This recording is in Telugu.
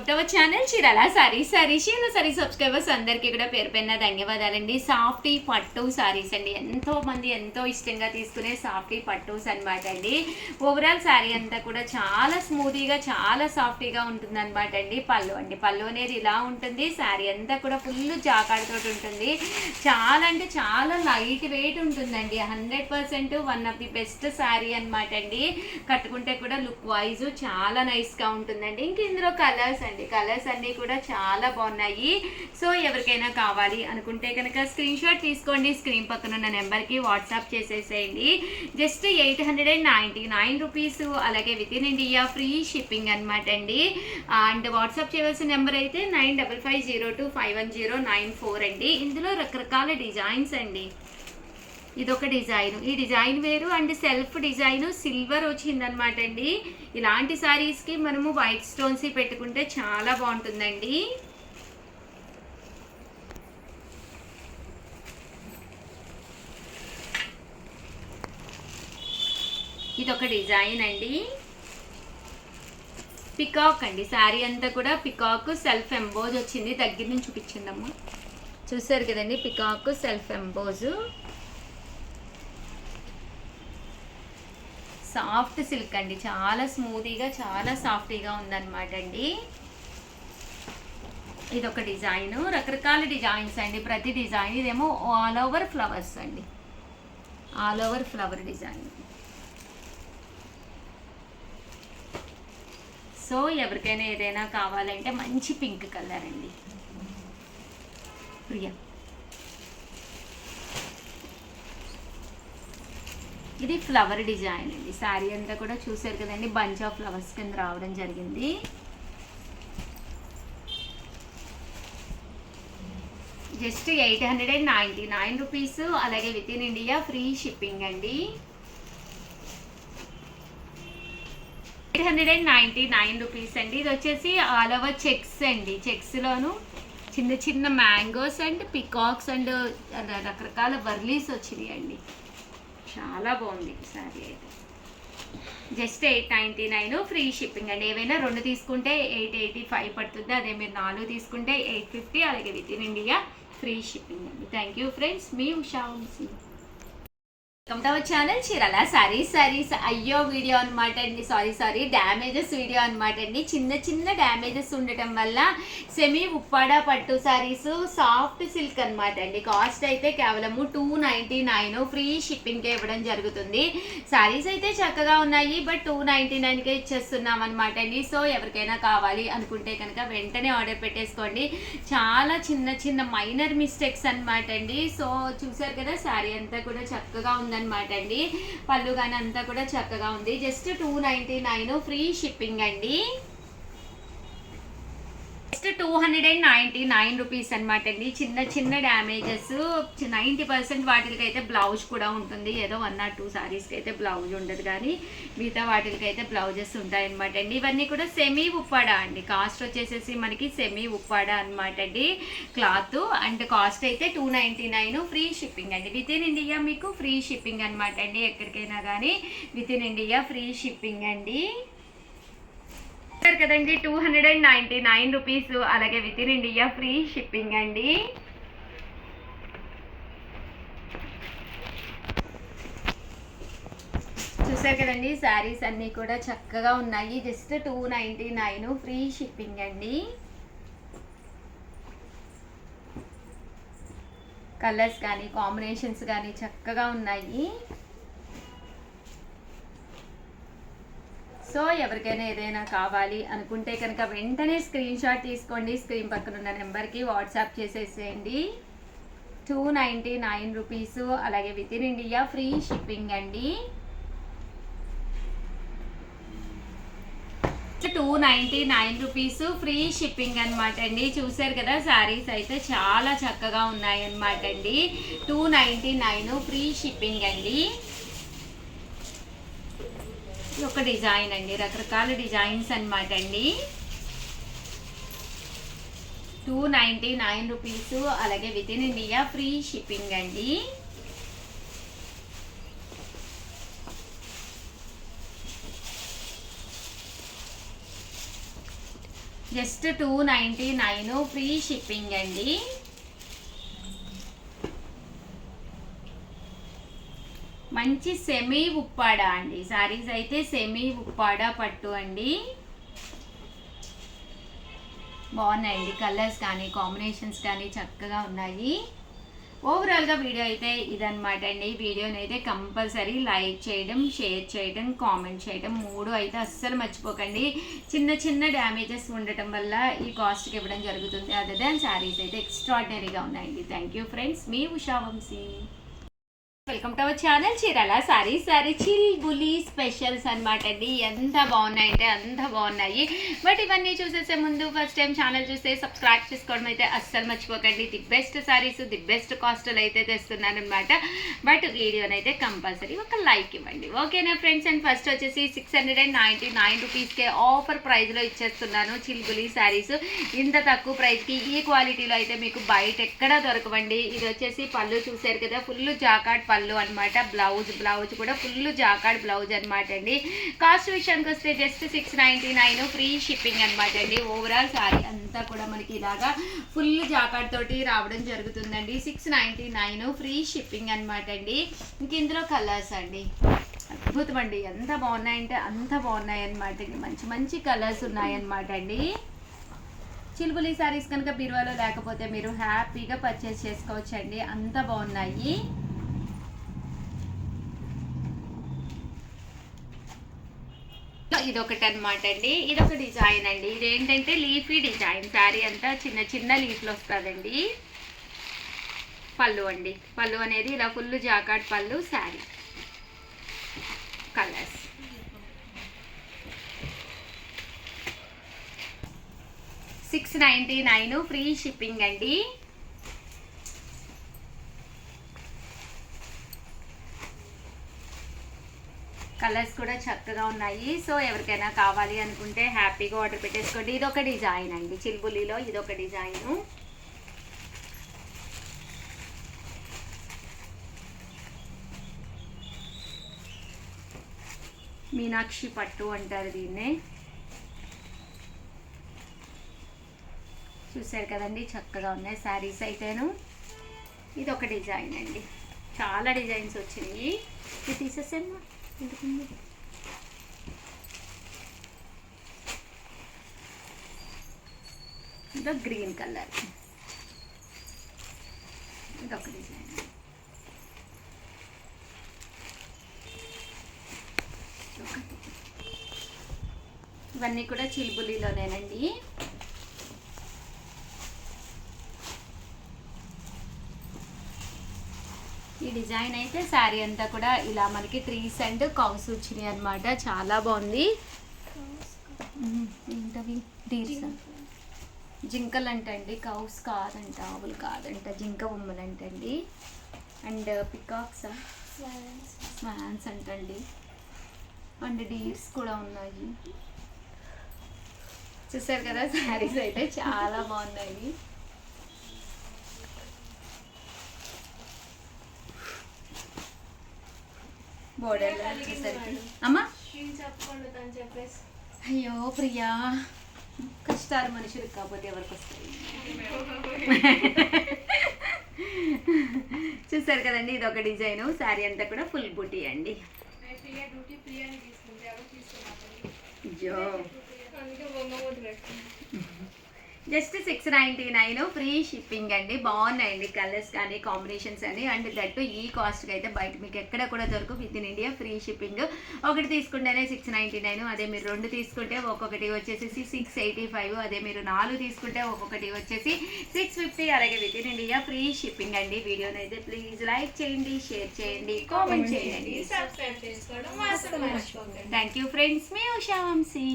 Welcome to our channel Chirala sorry subscribers అందరికీ కూడా పేరు పైన ధన్యవాదాలండి. సాఫ్టీ పట్టు సారీస్ అండి, ఎంతో మంది ఎంతో ఇష్టంగా తీసుకునే సాఫ్టీ పట్టుస్ అనమాట అండి. ఓవరాల్ సారీ అంతా కూడా చాలా స్మూతీగా చాలా సాఫ్టీగా ఉంటుంది అనమాట అండి. పళ్ళు అనేది ఇలా ఉంటుంది. సారీ అంతా కూడా ఫుల్ జాకాడతో ఉంటుంది. చాలా అంటే చాలా లైట్ వెయిట్ ఉంటుందండి. 100% one of the best sorry అనమాట అండి. కట్టుకుంటే కూడా లుక్ వైజ్ చాలా నైస్గా ఉంటుందండి. ఇంక ఇందులో కలర్స్ అన్నీ కూడా చాలా బాగున్నాయి. సో ఎవరికైనా కావాలి అనుకుంటే కనుక స్క్రీన్ షాట్ తీసుకోండి, స్క్రీన్ పక్కన ఉన్న నెంబర్కి వాట్సాప్ చేసేసేయండి. జస్ట్ 899 రూపీస్, అలాగే with in India free shipping అనమాట అండి. అండ్ వాట్సాప్ చేయవలసిన నెంబర్ అయితే 9550251094 అండి. ఇందులో రకరకాల డిజైన్స్ అండి. ఇదొక డిజైన్, ఈ డిజైన్ వేరు అండ్ సెల్ఫ్ డిజైన్ సిల్వర్ వచ్చిందనమాట అండి. ఇలాంటి శారీస్కి మనము వైట్ స్టోన్స్ పెట్టుకుంటే చాలా బాగుంటుందండి. ఇదొక డిజైన్ అండి, పికాక్ అండి. శారీ అంతా కూడా పికాక్ సెల్ఫ్ ఎంబోజ్ వచ్చింది. దగ్గర నుంచి చూపించిందమ్మా, చూసారు కదండి. Peacock self emboss, soft silk అండి, చాలా స్మూతీగా చాలా సాఫ్టీగా ఉందన్నమాట అండి. ఇదొక డిజైన్, రకరకాల డిజైన్స్ అండి. ప్రతి డిజైన్ ఇదేమో ఆల్ ఓవర్ ఫ్లవర్స్ అండి, all over flower design. So ఎవరికైనా ఏదైనా కావాలంటే మంచి పింక్ కలర్ అండి. ప్రియా, ఇది ఫ్లవర్ డిజైన్ అండి. శారీ అంతా కూడా చూసారు కదండి, బంచ్ ఆఫ్ ఫ్లవర్స్ కింద రావడం జరిగింది. జస్ట్ 899 రూపీస్, అలాగే with in India free shipping అండి. 899 రూపీస్ అండి. ఇది వచ్చేసి ఆల్ ఓవర్ చెక్స్ అండి. చెక్స్లోను చిన్న చిన్న మ్యాంగోస్ అండ్ పికాక్స్ అండ్ రకరకాల వర్లీస్ వచ్చినాయి అండి. చాలా బాగుంది శారీ అయితే. జస్ట్ 899 ఫ్రీ షిప్పింగ్ అండి. ఏవైనా 2 తీసుకుంటే 885 పడుతుంది. అదే మీరు 4 తీసుకుంటే 850, అలాగే with in India free shipping అండి. థ్యాంక్ యూ ఫ్రెండ్స్, మీ Usha Vamshi. Welcome to our channel Chirala sarees. అయ్యో వీడియో అనమాట అండి, సారీ డ్యామేజెస్ వీడియో అనమాట అండి. చిన్న డ్యామేజెస్ ఉండటం వల్ల సెమీ ఉప్పాడ పట్టు సారీస్ సాఫ్ట్ సిల్క్ అనమాట అండి. కాస్ట్ అయితే కేవలము 299 ఫ్రీ షిప్పింగ్కే ఇవ్వడం జరుగుతుంది. సారీస్ అయితే చక్కగా ఉన్నాయి, బట్ 299కే ఇచ్చేస్తున్నాం అనమాట అండి. సో ఎవరికైనా కావాలి అనుకుంటే కనుక వెంటనే ఆర్డర్ పెట్టేసుకోండి. చాలా చిన్న మైనర్ మిస్టేక్స్ అనమాట అండి. సో చూసారు కదా, శారీ అంతా కూడా చక్కగా ఉంది అనమాట అండి. పళ్ళు కానీ అంతా కూడా చక్కగా ఉంది. జస్ట్ 299 ఫ్రీ షిప్పింగ్ అండి. జస్ట్ 299 రూపీస్ అనమాట అండి. చిన్న డ్యామేజెస్ 90% వాటికి అయితే బ్లౌజ్ కూడా ఉంటుంది. ఏదో 1 or 2 సారీస్కి అయితే బ్లౌజ్ ఉండదు, కానీ మిగతా వాటికి అయితే బ్లౌజెస్ ఉంటాయి అనమాట అండి. ఇవన్నీ కూడా సెమీ ఉప్పాడ అండి. కాస్ట్ వచ్చేసేసి మనకి సెమీ ఉప్పాడ అనమాట అండి క్లాత్. అండ్ కాస్ట్ అయితే 299 ఫ్రీ షిప్పింగ్ అండి. విత్ ఇన్ ఇండియా మీకు ఫ్రీ షిప్పింగ్ అనమాట అండి. ఎక్కడికైనా కానీ with in India free shipping అండి. కదండి 299 రూపీస్, అలాగే with in India free shipping అండి. చూసారు కదండి, శారీస్ అన్నీ కూడా చక్కగా ఉన్నాయి. జస్ట్ 299 ఫ్రీ షిప్పింగ్ అండి. కలర్స్ కానీ కాంబినేషన్స్ కానీ చక్కగా ఉన్నాయి. సో ఎవరికైనా ఏదైనా కావాలి అనుకుంటే కనుక వెంటనే స్క్రీన్ షాట్ తీసుకోండి, స్క్రీన్ పక్కన ఉన్న నెంబర్కి వాట్సాప్ చేసేసేయండి. 299 రూపీస్, అలాగే with in India free shipping అండి. 299 రూపీస్ ఫ్రీ షిప్పింగ్ అనమాట అండి. చూసారు కదా, శారీస్ అయితే చాలా చక్కగా ఉన్నాయి అనమాట అండి. 299 ఫ్రీ షిప్పింగ్ అండి. ఒక డిజైన్ అండి, రకరకాల డిజైన్స్ అనమాట అండి. 299 రూపీస్, అలాగే with in India free shipping అండి. జస్ట్ 299 ఫ్రీ షిప్పింగ్ అండి. మంచి సెమీ ఉప్పాడ అండి. సారీస్ అయితే సెమీ ఉప్పాడ పట్టు అండి. బాగున్నాయండి, కలర్స్ కానీ కాంబినేషన్స్ కానీ చక్కగా ఉన్నాయి. ఓవరాల్గా వీడియో అయితే ఇదనమాట అండి. వీడియోని అయితే కంపల్సరీ లైక్ చేయడం, షేర్ చేయడం, కామెంట్ చేయడం 3 అయితే అస్సలు మర్చిపోకండి. చిన్న చిన్న డ్యామేజెస్ ఉండటం వల్ల ఈ కాస్ట్కి ఇవ్వడం జరుగుతుంది. అదర్ దాన్ శారీస్ అయితే ఎక్స్ట్రాడినరీగా ఉన్నాయండి. థ్యాంక్ యూ ఫ్రెండ్స్, మీ Usha Vamshi. Welcome to our channel Chirala sarees. చిల్బులి స్పెషల్స్ అనమాట అండి. ఎంత బాగున్నాయంటే అంత బాగున్నాయి. బట్ ఇవన్నీ చూసేసే ముందు ఫస్ట్ టైం ఛానల్ చూస్తే సబ్స్క్రైబ్ చేసుకోవడం అయితే అస్సలు మర్చిపోకండి. The best saris, the best కాస్ట్లో అయితే తెస్తున్నాను అనమాట. బట్ వీడియోని అయితే కంపల్సరీ ఒక లైక్ ఇవ్వండి, ఓకేనా ఫ్రెండ్స్. అండ్ ఫస్ట్ వచ్చేసి 699 రూపీస్కే ఆఫర్ ప్రైస్లో ఇచ్చేస్తున్నాను చిల్బులి శారీస్. ఇంత తక్కువ ప్రైస్కి ఈ క్వాలిటీలో అయితే మీకు బయట ఎక్కడా దొరకవండి. ఇది వచ్చేసి పళ్ళు చూసారు కదా, ఫుల్ జాకాట్ పళ్ళు అనమాట. బ్లౌజ్ కూడా ఫుల్ జాకాడ్ బ్లౌజ్ అనమాట అండి. కాస్ట్ విషయానికి వస్తే జస్ట్ 699 ఫ్రీ షిప్పింగ్ అనమాట అండి. ఓవరాల్ సారీ అంతా కూడా మనకి ఇలాగా ఫుల్ జాకాడ్ తోటి రావడం జరుగుతుందండి. 699 ఫ్రీ షిప్పింగ్ అనమాట అండి. ఇంక ఇందులో కలర్స్ అండి అద్భుతం అండి. ఎంత బాగున్నాయంటే అంత బాగున్నాయి అనమాట అండి. మంచి మంచి కలర్స్ ఉన్నాయన్నమాట అండి. చిల్బులి సారీస్ కనుక బీరువాలో లేకపోతే మీరు హ్యాపీగా పర్చేస్ చేసుకోవచ్చండి. అంత బాగున్నాయి. ఇదొకటి అనమాట అండి. ఇదొక డిజైన్ అండి. ఇదేంటంటే లీఫీ డిజైన్. శారీ అంతా చిన్న చిన్న లీఫ్లు వస్తుందండి. పళ్ళు అండి, పళ్ళు అనేది ఇలా ఫుల్ జాకాట్ పళ్ళు. శారీ కలర్స్ 699 ఫ్రీ షిప్పింగ్ అండి. కలర్స్ కూడా చక్కగా ఉన్నాయి. సో ఎవరికైనా కావాలి అనుకుంటే హ్యాపీగా ఆర్డర్ పెట్టేసుకోండి. ఇదొక డిజైన్ అండి, చిల్బులిలో ఇదొక డిజైను. మీనాక్షి పట్టు అంటారు దీన్నే. చూసారు కదండి, చక్కగా ఉన్నాయి శారీస్ అయితేను. ఇదొక డిజైన్ అండి. చాలా డిజైన్స్ వచ్చినాయి. ఇది తీసేసాను. ఇదో గ్రీన్ కలర్. ఇదొక డిజైన్. ఇవన్నీ కూడా చిల్బులిలోనేనండి. ఈ డిజైన్ అయితే శారీ అంతా కూడా ఇలా మనకి ట్రీస్ అండ్ కౌస్ వచ్చినాయి అనమాట. చాలా బాగుంది. ఏంటవి డీర్స్, జింకలు అంటండి. కౌస్ కాదంట, ఆవులు కాదంట, జింక బొమ్మలు అంటండి. అండ్ పికాక్స్, స్వాన్స్ అంటండి. అండ్ డీర్స్ కూడా ఉన్నాయి. చూసారు కదా, శారీస్ అయితే చాలా బాగున్నాయి. బోర్డర్ అమ్మా. అయ్యో ప్రియా, కష్టాలు మనుషులకు కాకపోతే ఎవరికి వస్తాయి. చూసారు కదండి, ఇది ఒక డిజైన్. శారీ అంతా కూడా ఫుల్ బూటీ అండి. జస్ట్ 699 ఫ్రీ షిప్పింగ్ అండి. బాగున్నాయండి కలర్స్ కానీ కాంబినేషన్స్ అని. అండ్ దట్టు ఈ కాస్ట్కి అయితే బయట మీకు ఎక్కడ కూడా దొరకు. With in India free shipping. ఒకటి తీసుకుంటేనే 699. అదే మీరు 2 తీసుకుంటే ఒక్కొక్కటి వచ్చేసి 685. అదే మీరు 4 తీసుకుంటే ఒక్కొక్కటి వచ్చేసి 650. అలాగే with in India free shipping అండి. వీడియోని అయితే ప్లీజ్ లైక్ చేయండి, షేర్ చేయండి, కామెంట్ చేయండి, సబ్స్క్రైబ్ చేసుకోవడం మాత్రం మర్చిపోకండి. థ్యాంక్ యూ ఫ్రెండ్స్, మీ ఉషా వంశీ.